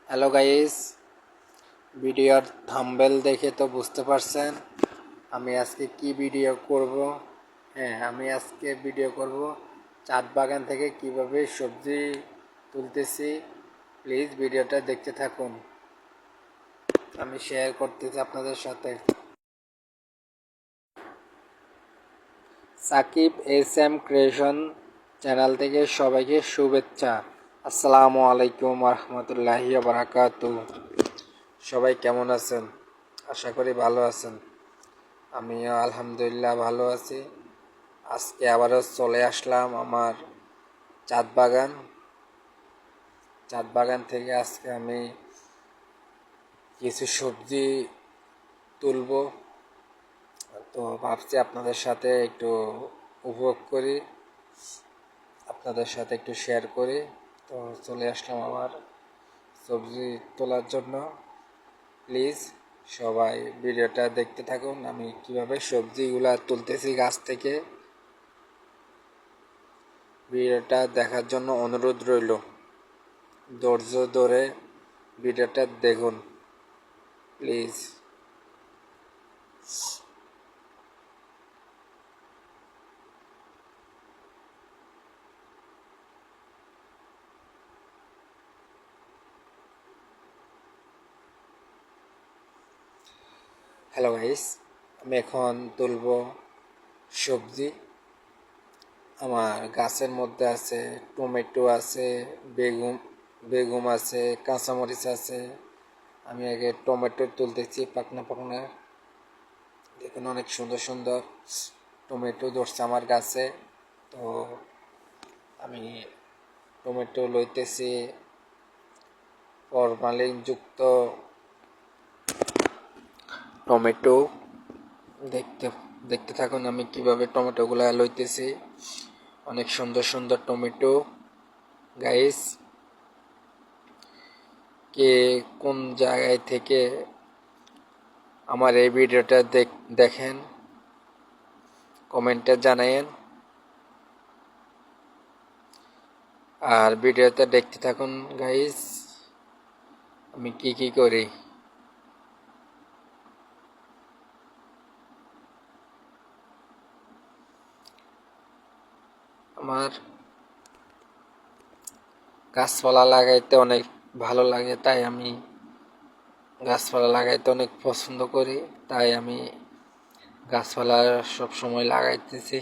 Hello guys, ভিডিওর thumbnail দেখে তো বুঝতে পারছেন আমি আজকে কি ভিডিও করব। আমি আজকে ভিডিও করব ছাদ বাগান থেকে কিভাবে সবজি তুলতেছি। প্লিজ ভিডিওটা দেখতে থাকুন, আমি শেয়ার করতেছি আপনাদের সাথে। Sakib S M creation channel থেকে সবাইকে শুভেচ্ছা। আসসালামু আলাইকুম রহমতুল্লাহি বারাকাতুহু। সবাই কেমন আছেন? আশা করি ভালো আছেন। আমিও আলহামদুলিল্লাহ ভালো আছি। আজকে আবারও চলে আসলাম আমার ছাদ বাগান থেকে আজকে আমি কিছু সবজি তুলব। তো ভাবছি আপনাদের সাথে একটু উপভোগ করি, আপনাদের সাথে একটু শেয়ার করি। তো চলে আসলাম আমার সবজি তোলার জন্য। প্লিজ সবাই ভিডিওটা দেখতে থাকুন, আমি কিভাবে সবজিগুলা তুলতেছি গাছ থেকে। ভিডিওটা দেখার জন্য অনুরোধ রইল, ধৈর্য ধরে ভিডিওটা দেখুন প্লিজ। হ্যালো গাইস, আমি এখন তুলব সবজি। আমার গাছের মধ্যে আছে টমেটো আছে, বেগুন আছে, কাঁচামরিচ আছে। আমি আগে টমেটো তুলতেছি পাকনা পাকনা। দেখুন অনেক সুন্দর সুন্দর টমেটো ধরছে আমার গাছে। তো আমি টমেটো লইতেছি ফরমালিন যুক্ত টমেটো। দেখতে দেখতে থাকুন আমি কিভাবে টমেটোগুলা লইতেছি। অনেক সুন্দর সুন্দর টমেটো। গাইস, কে কোন জায়গায় থেকে আমার এই ভিডিওটা দেখেন কমেন্টে জানায়েন। আর ভিডিওটা দেখতে থাকুন গাইস, আমি কি করি। আমার গাছপালা লাগাইতে অনেক ভালো লাগে, তাই আমি গাছপালা লাগাইতে অনেক পছন্দ করি। তাই আমি গাছপালা সব সময় লাগাইতেছি।